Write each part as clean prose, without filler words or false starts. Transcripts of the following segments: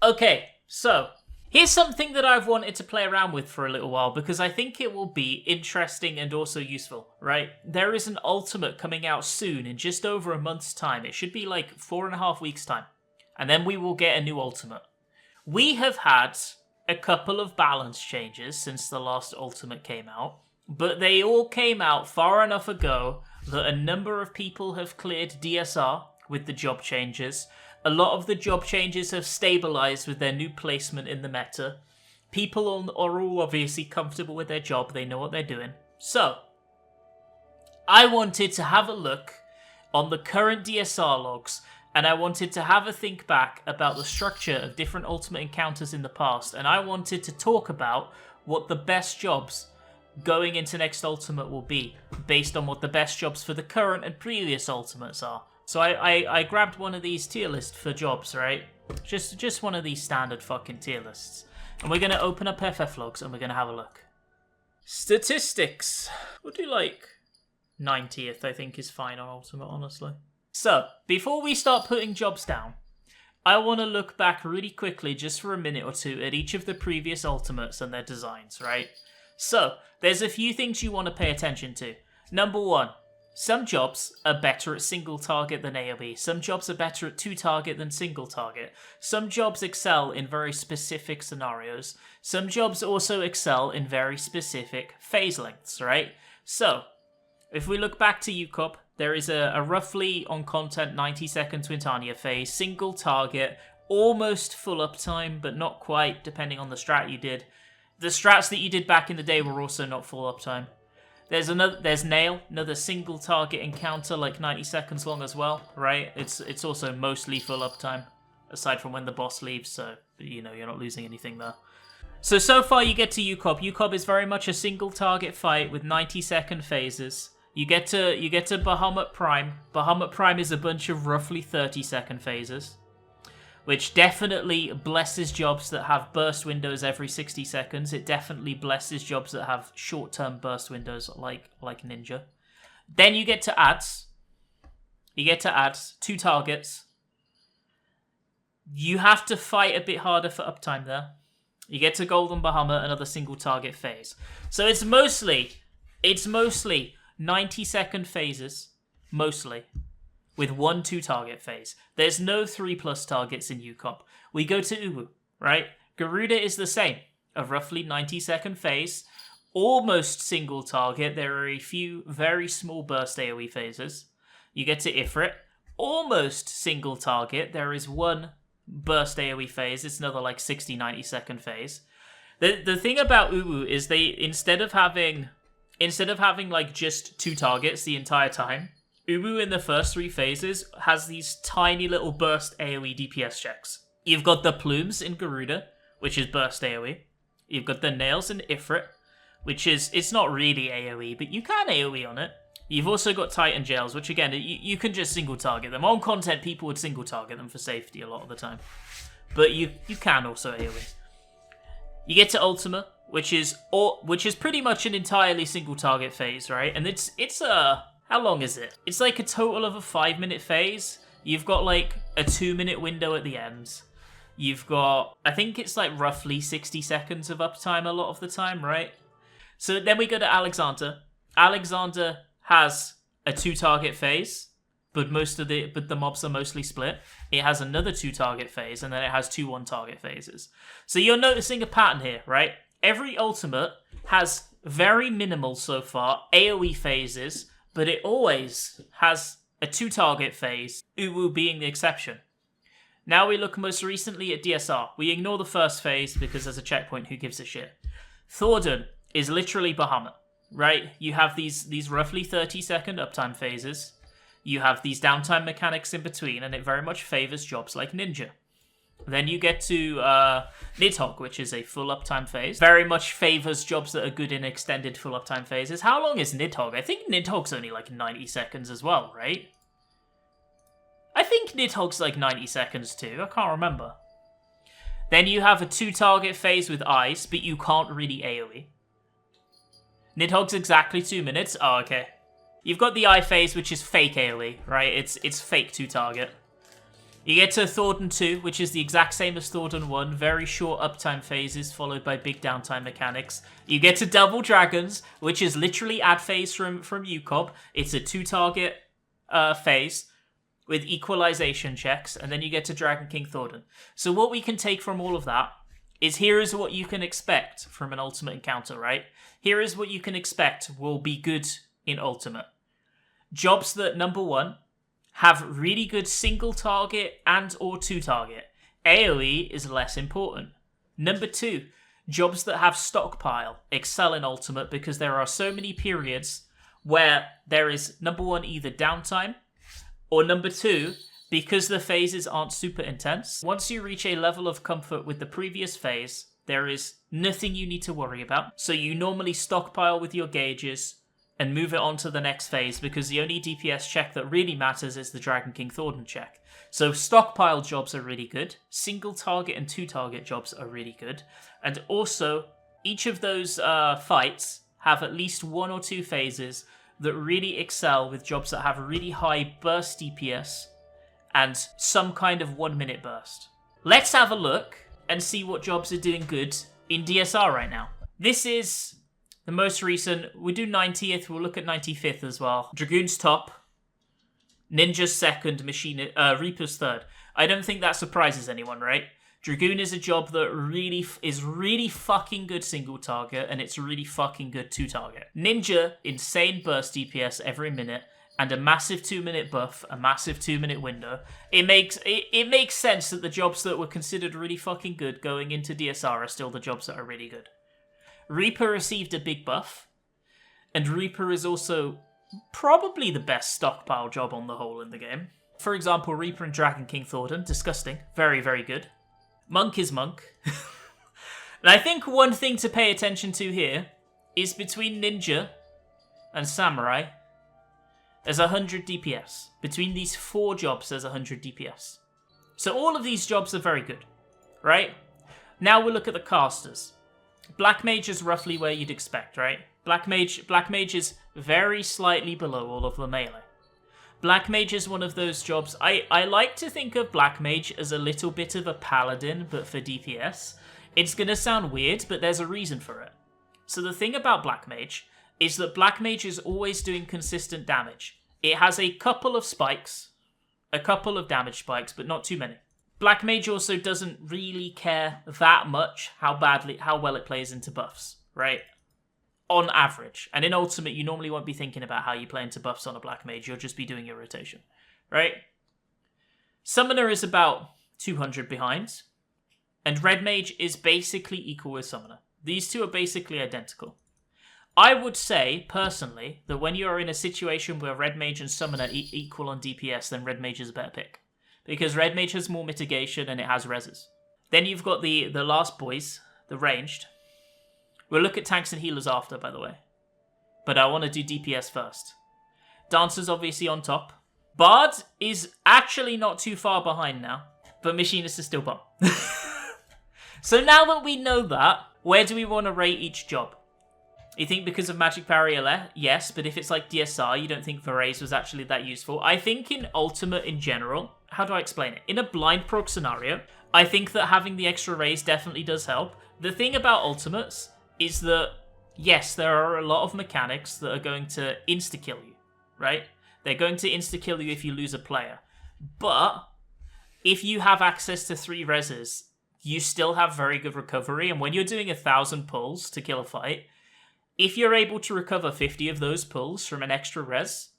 Okay, so here's something that I've wanted to play around with for a little while because I think it will be interesting and also useful, right? There is an ultimate coming out soon in just over a month's time. It should be like 4.5 weeks' time. And then we will get a new ultimate. We have had a couple of balance changes since the last ultimate came out, but they all came out far enough ago that a number of people have cleared DSR with the job changes. A lot of the job changes have stabilized with their new placement in the meta. People are all obviously comfortable with their job, they know what they're doing. So, I wanted to have a look on the current DSR logs, and I wanted to have a think back about the structure of different ultimate encounters in the past, and I wanted to talk about what the best jobs going into next ultimate will be, based on what the best jobs for the current and previous ultimates are. So I grabbed one of these tier lists for jobs, right? Just one of these standard fucking tier lists. And we're going to open up FF logs and we're going to have a look. Statistics. We'll do like 90th, I think is fine on ultimate, honestly. So, before we start putting jobs down, I want to look back really quickly, just for a minute or two, at each of the previous ultimates and their designs, right? So, there's a few things you want to pay attention to. Number one, some jobs are better at single target than AoE. Some jobs are better at 2-target than single target. Some jobs excel in very specific scenarios. Some jobs also excel in very specific phase lengths, right? So, if we look back to UCOP, there is a roughly on content 90-second Twintania phase, single target, almost full uptime, but not quite, depending on the strat you did. The strats that you did back in the day were also not full uptime. There's Nail, another single target encounter, like 90 seconds long as well, right? It's also mostly full uptime, aside from when the boss leaves, so you know you're not losing anything there. So far you get to UCOP. UCOP is very much a single target fight with 90-second phases. You get to Bahamut Prime. Bahamut Prime is a bunch of roughly 30-second phases, which definitely blesses jobs that have burst windows every 60 seconds. It definitely blesses jobs that have short-term burst windows like Ninja. Then you get to ads. You get to ads, 2 targets. You have to fight a bit harder for uptime there. You get to Golden Bahamut, another single target phase. So it's mostly 90-second phases, mostly, with 1 2-target phase. There's no 3+ targets in UCOP. We go to Uwu, right? Garuda is the same, a roughly 90-second phase, almost single target. There are a few very small burst AoE phases. You get to Ifrit, almost single target. There is 1 burst AoE phase. It's another like 60-90-second phase. The thing about Uwu is they instead of having like just 2 targets the entire time, Uwu in the first 3 phases has these tiny little burst AoE DPS checks. You've got the Plumes in Garuda, which is burst AoE. You've got the Nails in Ifrit, which is, it's not really AoE, but you can AoE on it. You've also got Titan Jails, which again, you can just single target them. On content, people would single target them for safety a lot of the time. But you can also AoE. You get to Ultima, which is pretty much an entirely single target phase, right? And it's how long is it? It's like a total of a 5-minute phase. You've got like a 2-minute window at the end. You've got, I think it's like roughly 60 seconds of uptime a lot of the time, right? So then we go to Alexander. Alexander has a 2-target phase, but the mobs are mostly split. It has another 2-target phase, and then it has 2 1-target phases. So you're noticing a pattern here, right? Every ultimate has very minimal so far AoE phases, but it always has a 2-target phase, Uwu being the exception. Now we look most recently at DSR. We ignore the first phase because there's a checkpoint, who gives a shit. Thornton is literally Bahamut, right? You have these roughly 30-second uptime phases. You have these downtime mechanics in between, and it very much favors jobs like Ninja. Then you get to Nidhogg, which is a full uptime phase. Very much favors jobs that are good in extended full uptime phases. How long is Nidhogg? I think Nidhogg's only like 90 seconds as well, right? I think Nidhogg's like 90 seconds too. I can't remember. Then you have a 2-target phase with Eyes, but you can't really AoE. Nidhogg's exactly 2 minutes. Oh, okay. You've got the Eye phase, which is fake AoE, right? It's fake 2-target. You get to Thornton 2, which is the exact same as Thornton 1. Very short uptime phases, followed by big downtime mechanics. You get to Double Dragons, which is literally ad phase from UCOB. It's a 2-target phase with equalization checks. And then you get to Dragon King Thornton. So what we can take from all of that is here is what you can expect from an Ultimate encounter, right? Here is what you can expect will be good in Ultimate. Jobs that, number one, have really good single target and or 2-target. AoE is less important. Number two, jobs that have stockpile excel in Ultimate because there are so many periods where there is, number one, either downtime, or number two, because the phases aren't super intense. Once you reach a level of comfort with the previous phase, there is nothing you need to worry about. So you normally stockpile with your gauges and move it on to the next phase because the only DPS check that really matters is the Dragon King Thornton check. So stockpile jobs are really good. Single target and 2-target jobs are really good. And also, each of those fights have at least 1 or 2 phases that really excel with jobs that have really high burst DPS and some kind of 1-minute burst. Let's have a look and see what jobs are doing good in DSR right now. This is the most recent. We do 90th, we'll look at 95th as well. Dragoon's top, Ninja's second, Reaper's third. I don't think that surprises anyone, right? Dragoon is a job that is really fucking good single target, and it's really fucking good 2-target. Ninja, insane burst DPS every minute, and a massive 2-minute buff, a massive 2-minute window. It makes sense that the jobs that were considered really fucking good going into DSR are still the jobs that are really good. Reaper received a big buff, and Reaper is also probably the best stockpile job on the whole in the game. For example, Reaper and Dragon King Thornton, disgusting, very, very good. Monk is Monk. And I think one thing to pay attention to here is between Ninja and Samurai, there's 100 DPS. Between these 4 jobs, there's 100 DPS. So all of these jobs are very good, right? Now we'll look at the casters. Black Mage is roughly where you'd expect, right? Black Mage is very slightly below all of the melee. Black Mage is one of those jobs. I like to think of Black Mage as a little bit of a paladin, but for DPS. It's going to sound weird, but there's a reason for it. So the thing about Black Mage is that Black Mage is always doing consistent damage. It has a couple of spikes, a couple of damage spikes, but not too many. Black Mage also doesn't really care that much how well it plays into buffs, right? On average. And in Ultimate, you normally won't be thinking about how you play into buffs on a Black Mage. You'll just be doing your rotation, right? Summoner is about 200 behind. And Red Mage is basically equal with Summoner. These two are basically identical. I would say, personally, that when you're in a situation where Red Mage and Summoner equal on DPS, then Red Mage is a better pick. Because Red Mage has more mitigation and it has reses. Then you've got the last boys, the ranged. We'll look at tanks and healers after, by the way. But I want to do DPS first. Dancer's obviously on top. Bard is actually not too far behind now. But Machinist is still bomb. So now that we know that, where do we want to rate each job? You think because of Magic Barrier? Yes, but if it's like DSR, you don't think Varese was actually that useful. I think in Ultimate in general, how do I explain it? In a blind proc scenario, I think that having the extra raise definitely does help. The thing about Ultimates is that, yes, there are a lot of mechanics that are going to insta-kill you, right? They're going to insta-kill you if you lose a player. But if you have access to 3 reses, you still have very good recovery. And when you're doing 1,000 pulls to kill a fight, if you're able to recover 50 of those pulls from an extra res,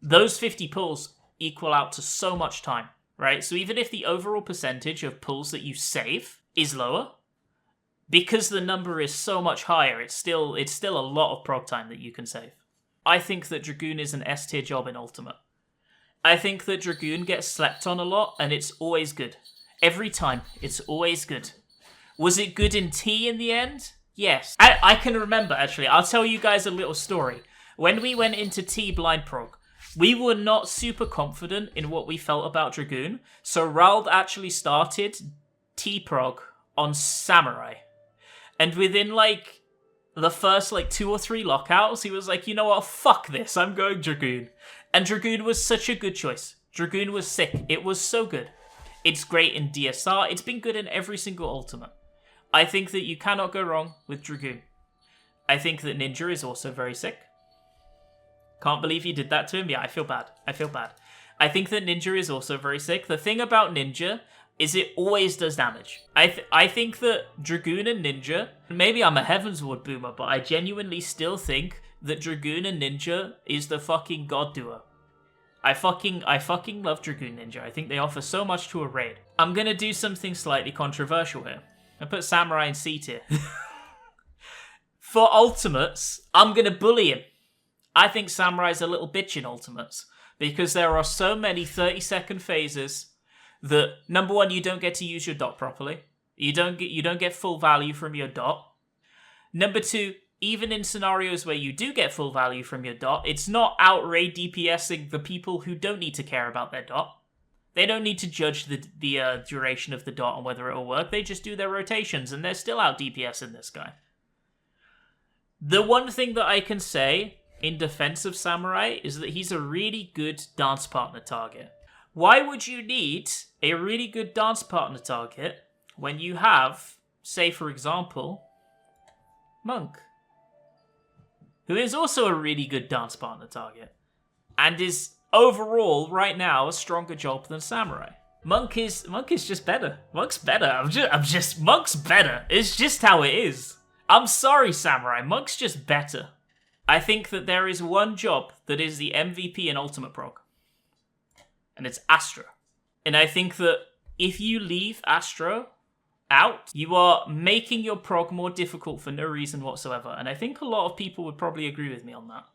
those 50 pulls equal out to so much time, right? So even if the overall percentage of pulls that you save is lower, because the number is so much higher, it's still a lot of prog time that you can save. I think that Dragoon is an S tier job in Ultimate. I think that Dragoon gets slept on a lot, and it's always good. Every time, it's always good. Was it good in T in the end? Yes. I can remember, actually. I'll tell you guys a little story. When we went into T blind prog, we were not super confident in what we felt about Dragoon, so Rald actually started T prog on Samurai. And within, the first, 2 or 3 lockouts, he was like, you know what, fuck this, I'm going Dragoon. And Dragoon was such a good choice. Dragoon was sick. It was so good. It's great in DSR. It's been good in every single ultimate. I think that you cannot go wrong with Dragoon. I think that Ninja is also very sick. Can't believe you did that to him. Yeah, I feel bad. I think that Ninja is also very sick. The thing about Ninja is it always does damage. I think that Dragoon and Ninja, maybe I'm a Heavensward boomer, but I genuinely still think that Dragoon and Ninja is the fucking god duo. I fucking love Dragoon Ninja. I think they offer so much to a raid. I'm gonna do something slightly controversial here. I put Samurai in C tier. For ultimates, I'm gonna bully him. I think Samurai's a little bitch in ultimates because there are so many 30-second phases that, number one, you don't get to use your dot properly. You don't get full value from your dot. Number two, even in scenarios where you do get full value from your dot, it's not outright DPSing the people who don't need to care about their dot. They don't need to judge the duration of the dot and whether it'll work. They just do their rotations, and they're still out DPSing this guy. The one thing that I can say in defense of Samurai is that he's a really good dance partner target. Why would you need a really good dance partner target when you have, say for example, Monk, who is also a really good dance partner target and is overall right now a stronger job than Samurai? Monk is just better. Monk's better. Monk's better. It's just how it is. I'm sorry, Samurai. Monk's just better. I think that there is one job that is the MVP in Ultimate Prog, and it's Astro. And I think that if you leave Astro out, you are making your prog more difficult for no reason whatsoever. And I think a lot of people would probably agree with me on that.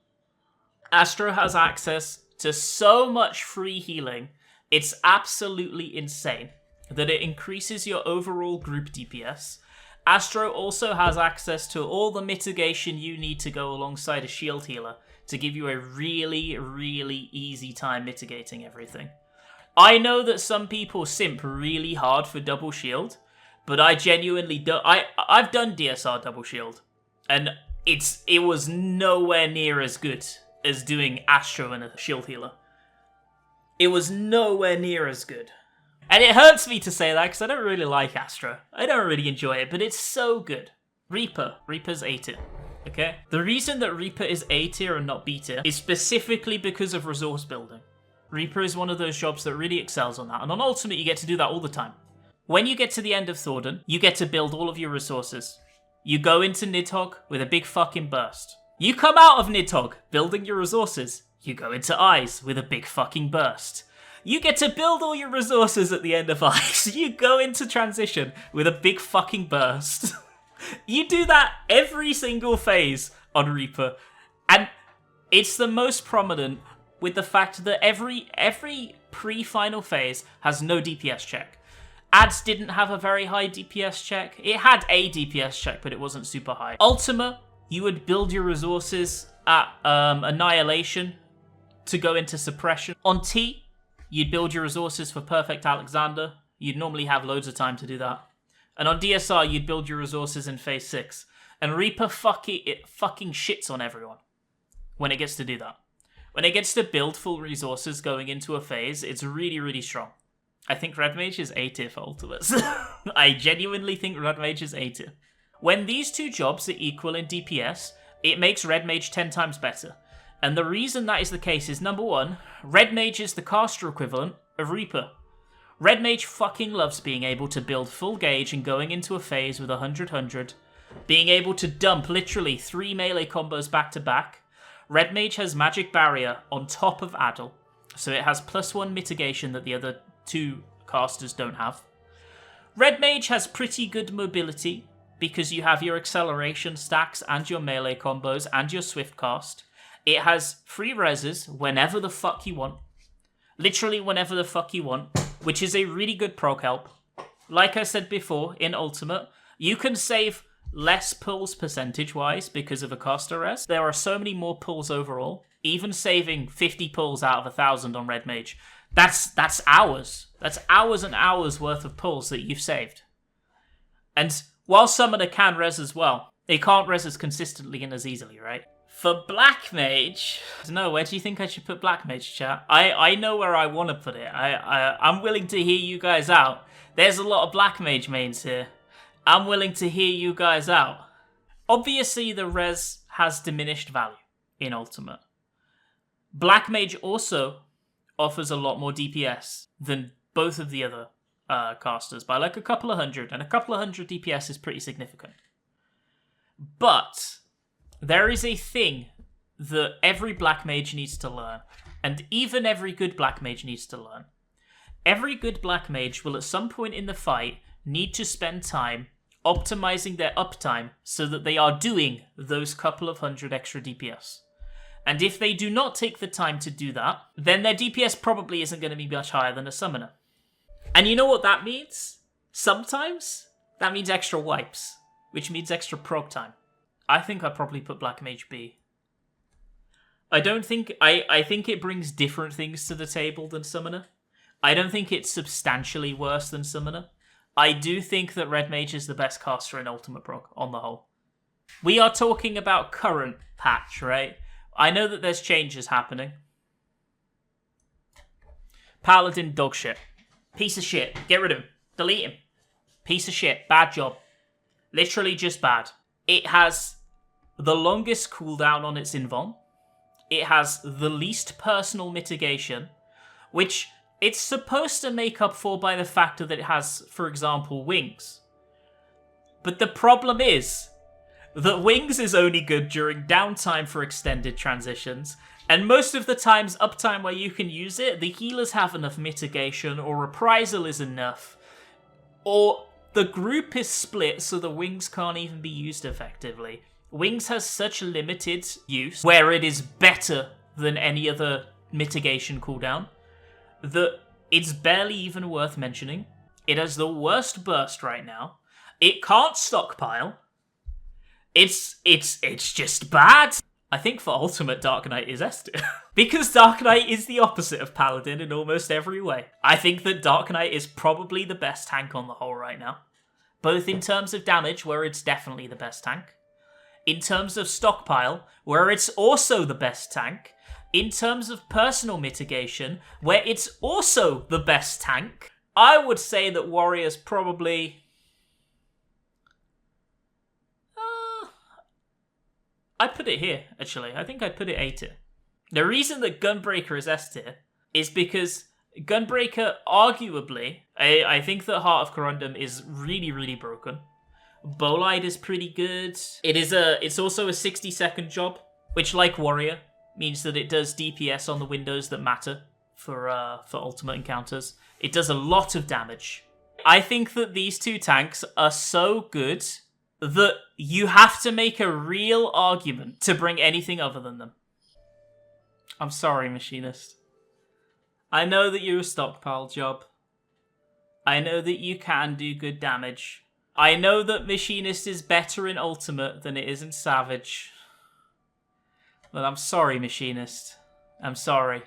Astro has access to so much free healing. It's absolutely insane that it increases your overall group DPS. Astro also has access to all the mitigation you need to go alongside a shield healer to give you a really, really easy time mitigating everything. I know that some people simp really hard for double shield, but I genuinely don't. I've done DSR double shield, and it was nowhere near as good as doing Astro and a shield healer. It was nowhere near as good. And it hurts me to say that because I don't really like Astro. I don't really enjoy it, but it's so good. Reaper's A tier. Okay? The reason that Reaper is A tier and not B tier is specifically because of resource building. Reaper is one of those jobs that really excels on that, and on Ultimate you get to do that all the time. When you get to the end of Thordan, you get to build all of your resources. You go into Nidhogg with a big fucking burst. You come out of Nidhogg building your resources. You go into Eyes with a big fucking burst. You get to build all your resources at the end of Eyes. You go into Transition with a big fucking burst. You do that every single phase on Reaper. And it's the most prominent with the fact that every pre-final phase has no DPS check. Ads didn't have a very high DPS check. It had a DPS check, but it wasn't super high. Ultima, you would build your resources at Annihilation to go into Suppression. On T, you'd build your resources for Perfect Alexander. You'd normally have loads of time to do that. And on DSR, you'd build your resources in Phase 6. And Reaper fucking shits on everyone when it gets to do that. When it gets to build full resources going into a phase, it's really, really strong. I think Red Mage is A tier for ultimates. I genuinely think Red Mage is A tier. When these two jobs are equal in DPS, it makes Red Mage 10 times better. And the reason that is the case is, number one, Red Mage is the caster equivalent of Reaper. Red Mage fucking loves being able to build full gauge and going into a phase with 100-100, being able to dump literally 3 melee combos back to back. Red Mage has Magic Barrier on top of Addle, so it has +1 mitigation that the other two casters don't have. Red Mage has pretty good mobility because you have your acceleration stacks and your melee combos and your swift cast. It has free reses whenever the fuck you want. Literally whenever the fuck you want, which is a really good prog help. Like I said before, in Ultimate, you can save less pulls percentage-wise because of a caster res. There are so many more pulls overall. Even saving 50 pulls out of 1,000 on Red Mage, that's hours. That's hours and hours worth of pulls that you've saved. And while Summoner can res as well, it can't res as consistently and as easily, right? For Black Mage, I don't know, where do you think I should put Black Mage, chat? I know where I want to put it. I'm willing to hear you guys out. There's a lot of Black Mage mains here. I'm willing to hear you guys out. Obviously, the res has diminished value in Ultimate. Black Mage also offers a lot more DPS than both of the other casters by like a couple of hundred, and a couple of hundred DPS is pretty significant. But there is a thing that every Black Mage needs to learn, and even every good Black Mage needs to learn. Every good Black Mage will at some point in the fight need to spend time optimizing their uptime so that they are doing those couple of hundred extra DPS. And if they do not take the time to do that, then their DPS probably isn't going to be much higher than a summoner. And you know what that means? Sometimes that means extra wipes, which means extra prog time. I think I'd probably put Black Mage B. I think it brings different things to the table than Summoner. I don't think it's substantially worse than Summoner. I do think that Red Mage is the best caster in Ultimate Prog, on the whole. We are talking about current patch, right? I know that there's changes happening. Paladin, dog shit. Piece of shit. Get rid of him. Delete him. Piece of shit. Bad job. Literally just bad. It has the longest cooldown on its invuln. It has the least personal mitigation, which it's supposed to make up for by the fact that it has, for example, wings. But the problem is that wings is only good during downtime for extended transitions, and most of the times uptime where you can use it, the healers have enough mitigation, or reprisal is enough, or the group is split so the wings can't even be used effectively. Wings has such limited use, where it is better than any other mitigation cooldown, that it's barely even worth mentioning. It has the worst burst right now. It can't stockpile. It's just bad. I think for Ultimate, Dark Knight is S tier. Because Dark Knight is the opposite of Paladin in almost every way. I think that Dark Knight is probably the best tank on the whole right now. Both in terms of damage, where it's definitely the best tank. In terms of stockpile, where it's also the best tank. In terms of personal mitigation, where it's also the best tank. I would say that Warrior's probably... I'd put it here, actually. I think I'd put it A tier. The reason that Gunbreaker is S tier is because Gunbreaker, arguably, I think that Heart of Corundum is really, really broken. Bolide is pretty good. It's also a 60-second job, which, like Warrior, means that it does DPS on the windows that matter for ultimate encounters. It does a lot of damage. I think that these two tanks are so good that you have to make a real argument to bring anything other than them. I'm sorry, Machinist. I know that you're a stockpile job. I know that you can do good damage. I know that Machinist is better in Ultimate than it is in Savage. But I'm sorry, Machinist. I'm sorry.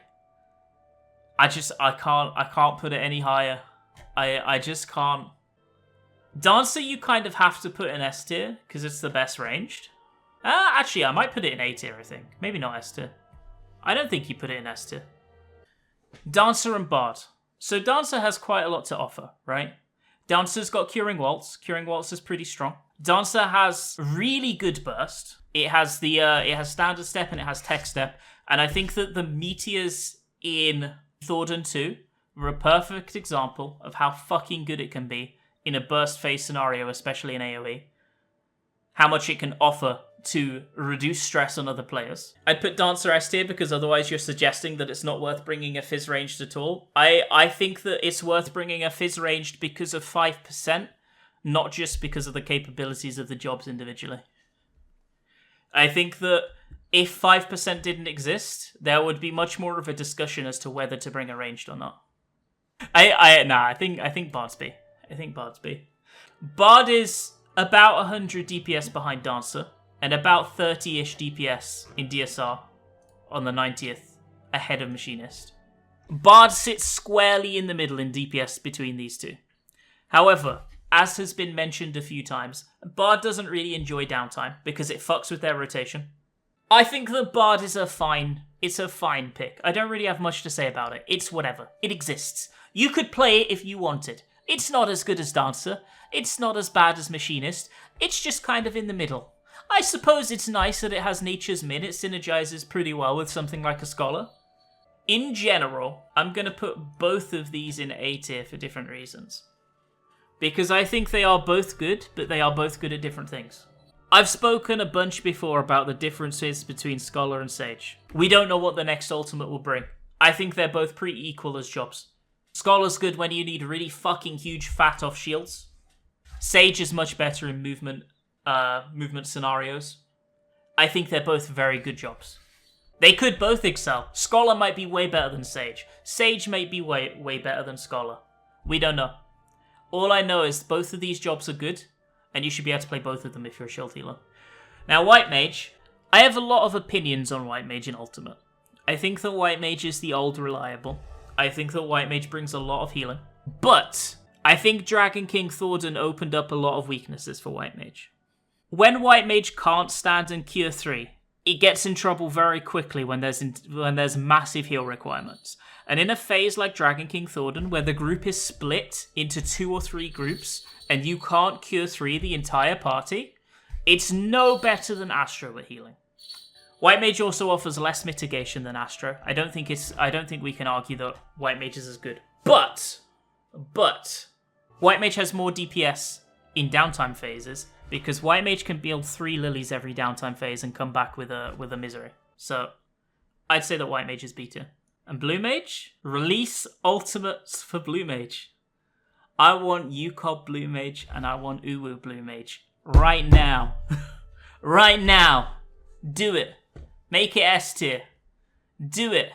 I can't put it any higher. I just can't. Dancer, you kind of have to put in S tier, because it's the best ranged. Actually, I might put it in A tier, I think. Maybe not S tier. I don't think you put it in S tier. Dancer and Bard. So Dancer has quite a lot to offer, right? Dancer's got Curing Waltz. Curing Waltz is pretty strong. Dancer has really good burst. It has Standard Step and it has Tech Step. And I think that the Meteors in Thordan 2 were a perfect example of how fucking good it can be in a burst phase scenario, especially in AoE. How much it can offer to reduce stress on other players. I'd put Dancer S tier because otherwise you're suggesting that it's not worth bringing a Fizz ranged at all. I think that it's worth bringing a Fizz ranged because of 5%, not just because of the capabilities of the jobs individually. I think that if 5% didn't exist, there would be much more of a discussion as to whether to bring a ranged or not. I think Bard's B. I think Bard's B. Bard is about 100 DPS behind Dancer, and about 30-ish DPS in DSR on the 90th, ahead of Machinist. Bard sits squarely in the middle in DPS between these two. However, as has been mentioned a few times, Bard doesn't really enjoy downtime because it fucks with their rotation. I think the Bard is a fine pick. I don't really have much to say about it. It's whatever. It exists. You could play it if you wanted. It's not as good as Dancer. It's not as bad as Machinist. It's just kind of in the middle. I suppose it's nice that it has Nature's Min. It synergizes pretty well with something like a Scholar. In general, I'm going to put both of these in A tier for different reasons. Because I think they are both good, but they are both good at different things. I've spoken a bunch before about the differences between Scholar and Sage. We don't know what the next Ultimate will bring. I think they're both pretty equal as jobs. Scholar's good when you need really fucking huge fat off shields. Sage is much better in movement scenarios. I think they're both very good jobs. They could both excel. Scholar might be way better than Sage. Sage may be way better than Scholar. We don't know. All I know is both of these jobs are good, and you should be able to play both of them if you're a shield healer. Now, White Mage. I have a lot of opinions on White Mage in Ultimate. I think that White Mage is the old reliable. I think that White Mage brings a lot of healing. But I think Dragon King Thordan opened up a lot of weaknesses for White Mage. When White Mage can't stand in Cure 3, it gets in trouble very quickly when there's massive heal requirements. And in a phase like Dragon King Thordan, where the group is split into 2 or 3 groups, and you can't Cure 3 the entire party, it's no better than Astro at healing. White Mage also offers less mitigation than Astro. I don't think we can argue that White Mage is as good. But White Mage has more DPS in downtime phases, because White Mage can build 3 lilies every downtime phase and come back with a misery. So I'd say that White Mage is B tier. And Blue Mage? Release ultimates for Blue Mage. I want UCOB Blue Mage and I want Uwu Blue Mage. Right now. Right now. Do it. Make it S tier. Do it.